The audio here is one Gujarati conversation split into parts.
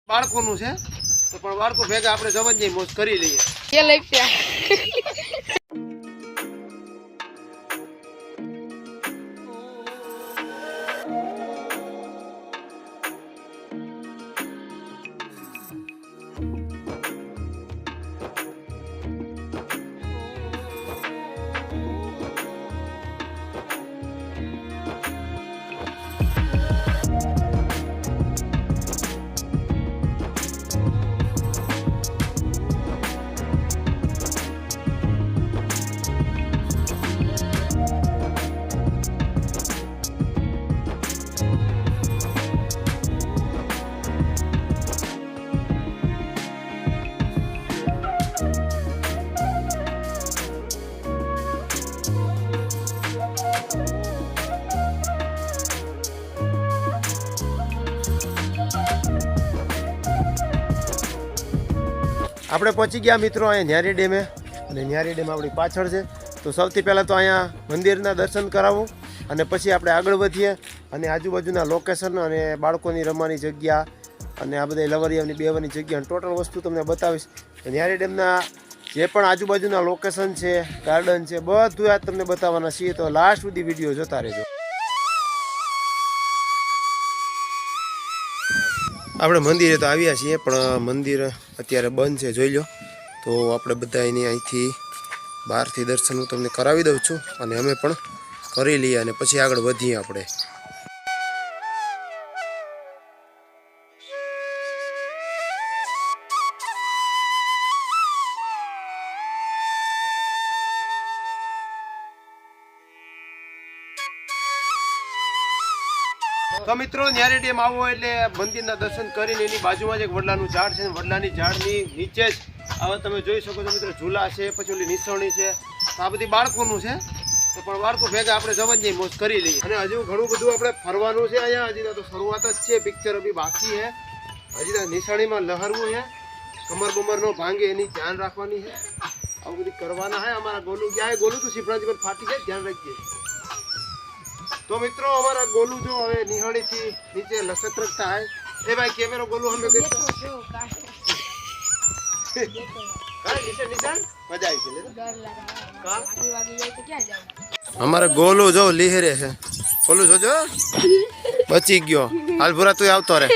બાળકોનું છે તો પણ બાળકો ભેગા આપણે જવાની મોજ કરી લઈએ. એ લઈ આપણે પહોંચી ગયા મિત્રો અહીંયા ન્યારી ડેમે અને ન્યારી ડેમ આપણી પાછળ છે. તો સૌથી પહેલાં તો અહીંયા મંદિરના દર્શન કરાવું અને પછી આપણે આગળ વધીએ અને આજુબાજુના લોકેશન અને બાળકોની રમવાની જગ્યા અને આ બધા લવરિયાની બેવાની જગ્યા ટોટલ વસ્તુ તમને બતાવીશ. ન્યારી ડેમના જે પણ આજુબાજુના લોકેશન છે, ગાર્ડન છે, બધું આ તમને બતાવવાના છીએ. તો લાસ્ટ સુધી વિડીયો જોતા રહેજો. આપણે મંદિરે તો આવ્યા છીએ પણ મંદિર અત્યારે બંધ છે, જોઈ લો. તો આપણે બધા એની અહીંથી બહારથી દર્શન હું તમને કરાવી દઉં છું અને અમે પણ કરી લઈએ અને પછી આગળ વધીએ આપણે. તો મિત્રો ન્યારી ડેમ આવો એટલે મંદિરના દર્શન કરીને એની બાજુમાં જ એક વડલાનું ઝાડ છે. વડલાની ઝાડની નીચે જ આવા તમે જોઈ શકો છો મિત્રો ઝૂલા છે, પછી ઓલી નિસરણી છે. તો આ બધી બાળકોનું છે તો પણ બાળકો ભેગા આપણે જવાની મોજ કરી લઈએ. અને હજુ ઘણું બધું આપણે ફરવાનું છે અહીંયા. હજી તો શરૂઆત જ છે, પિક્ચર અભી બાકી છે. હજી તો નિશાળીમાં લહરવું છે, કમર બમર નો ભાંગે એની ધ્યાન રાખવાની છે. આવું બધું કરવાના છે. અમારા ગોલું ક્યાં છે? ગોલું તો શિવરાજી પર ફાટી જાય, ધ્યાન રાખજે. તો મિત્રો અમારા ગોલું જો હવે નિહાળીથી નીચે લસક રખતા હે. એ ભાઈ કેમેરો ગોલું હમે કઈ અમારે ગોલું જો લીહરે છે. ગોલું જોજો બચી ગયો. હાલ ભૂરા તું આવતો રે.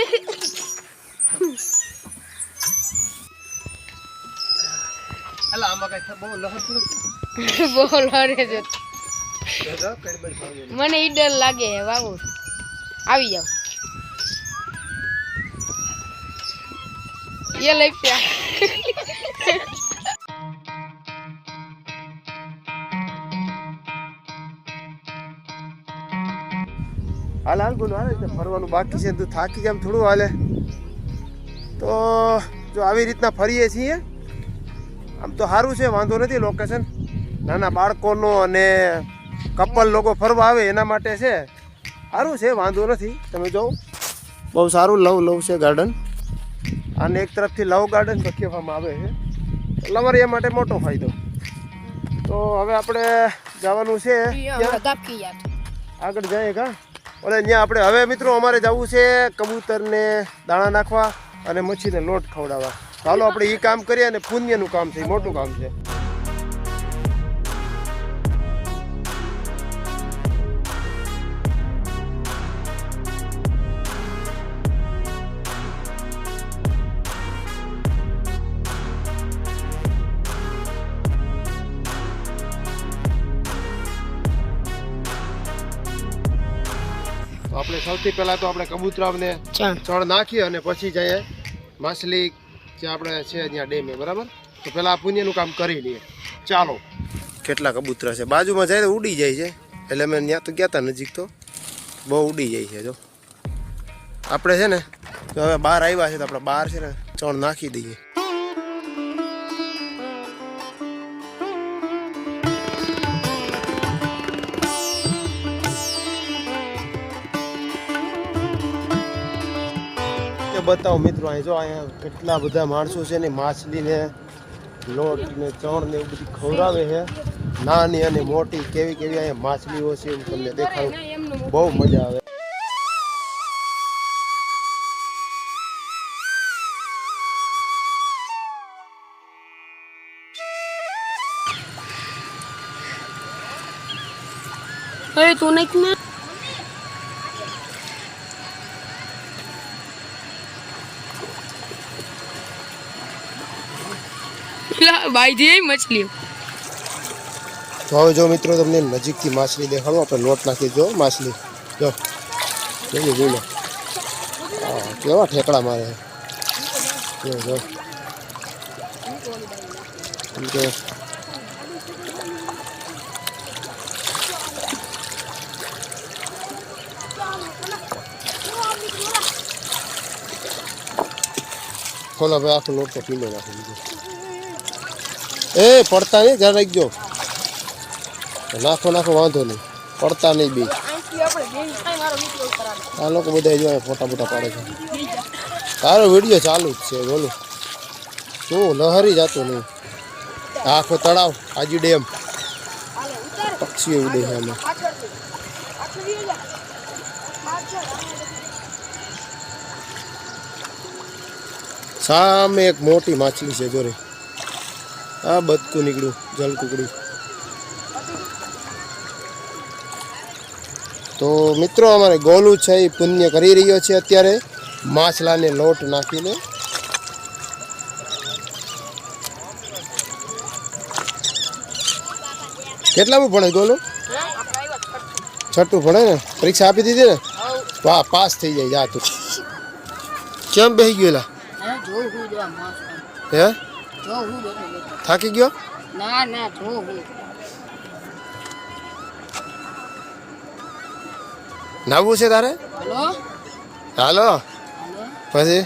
અલા આમાં કઈ બહુ લહર બહુ લહરે છે. મને ઈ ડર લાગે હે બાબુ. આવી જાવ. એ લઈ પ્યા. હાલ હાલ બોલો હાલ. ફરવાનું બાકી છે, તું થાકી જામ થોડું હાલે. તો જો આવી રીતના ફરીએ છીએ આમ તો સારું છે, વાંધો નથી. લોકેશન નાના બાળકોનો અને કપલ લોકો ફરવા આવે એના માટે છે, સારું છે, વાંધો નથી. તમે જો બહુ સારું લવ છે ગાર્ડન. અને એક તરફથી લવ ગાર્ડન કહેવામાં આવે છે. લવરિયા માટે મોટો ફાયદો. તો હવે આપણે જવાનું છે આગળ જઈએ કા ઓલે ત્યાં આપણે. હવે મિત્રો અમારે જવું છે કબૂતરને દાણા નાખવા અને મચ્છીને લોટ ખવડાવવા. ચાલો આપણે એ કામ કરીએ અને પુણ્યનું કામ છે, મોટું કામ છે. તો આપણે સૌથી પહેલા તો આપણે કબૂતરાને ચણ નાખીએ અને પછી જઈએ માછલી જે આપણે છે ત્યાં ડેમે, બરાબર. તો પહેલાં પુણ્યનું કામ કરી લઈએ. ચાલો. કેટલા કબૂતરા છે બાજુમાં જાય તો ઉડી જાય છે. એટલે અમે ત્યાં તો ગયા હતા નજીક, તો બહુ ઉડી જાય છે. જો આપણે છે ને તો હવે બહાર આવ્યા છે તો આપણે બહાર છે ને ચણ નાખી દઈએ. બતાવો મિત્રો, અહીં જો અહીંયા કેટલા બધા માણસો છે ને માછલીને લોટ ને ચણ ને એવું બધું ખવડાવે છે. નાની અને મોટી કેવી કેવી અહીંયા માછલીઓ છે એમ તમને દેખાડું, બહુ મજા આવે. અરે તું નહીં ને ભાઈ જે મછલી તો હવે જો મિત્રો તમને નજીકથી માછલી દેખાડો આપણે લોટ નાખી જો માછલી જો જોઈ જોઈ લો હા કેવા ઠેકડા મારે જો જો જો ખોલો ભાઈ આખો લોટ તો પીલો નાખી દીધો એ પડતા નહીં ધ્યાન રાખજો નાખો નાખો વાંધો નહીં પડતા નહીં બી આ લોકો બધા જો ફોટા ફોટા પાડે છે તારો વિડીયો ચાલુ જ છે બોલું શું લહરી જતો નહીં આખો તળાવ આજી ડેમ પક્ષીઓ ઉડે છે એમાં સામે એક મોટી માછલી છે જોરે આ બદકું નીકળ્યું જલ કુકડી તો મિત્રો અમારે ગોલું છે એ પુણ્ય કરી રહ્યો છે અત્યારે માછલાને લોટ નાખીને કેટલામું ભણે ગોલું છઠ્ઠું ભણે ને પરીક્ષા આપી દીધી ને વાહ પાસ થઈ જાય જા તું કેમ બેસી ગયેલા હે થાકી ગયો ના ના જો નાવું છે તારે હેલો હાલો પછી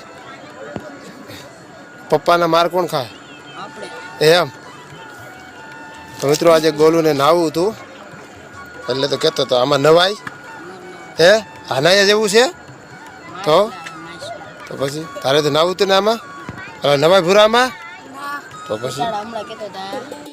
પપ્પાના માર કોણ ખાય આપણે એમ તો મિત્રો આજે ગોલુને નાવું હતું એટલે તો કહેતો હતો આમાં નવાય હે હાનાયા જેવું છે તો પછી તારે તો નાવું હતું ને આમાં હવે નવાય ભૂરામાં તો પછી હમણાં કેતો હતા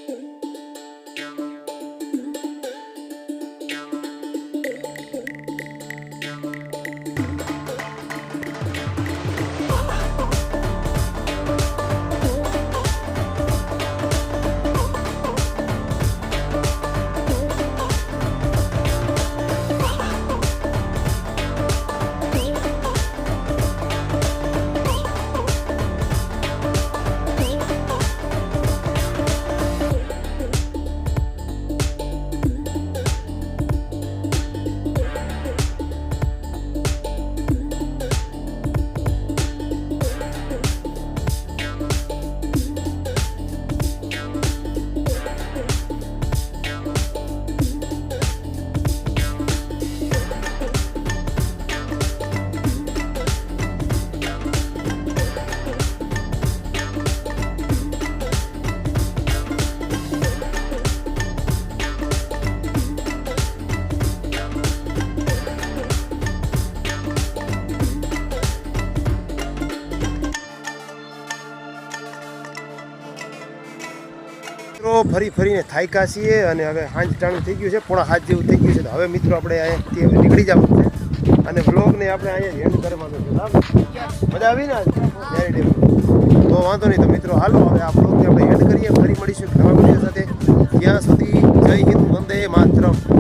મિત્રો ફરી ફરીને થાક્યા છીએ અને હવે સાંજ ટાણું થઈ ગયું છે પોણા 7 જેવું થઈ ગયું છે તો હવે મિત્રો આપણે અહીંયાથી હવે નીકળી જવાનું છે અને વ્લોગને આપણે અહીંયા એન્ડ કરવાનો છે બરાબર મજા આવી ને વેરી ડે તો વાંધો નહીં તો મિત્રો હાલો હવે આ વ્લોગને આપણે એન્ડ કરીએ ફરી મળીશું એક નવા વિડીયો સાથે ત્યાં સુધી જય હિન્દ વંદે માતરમ.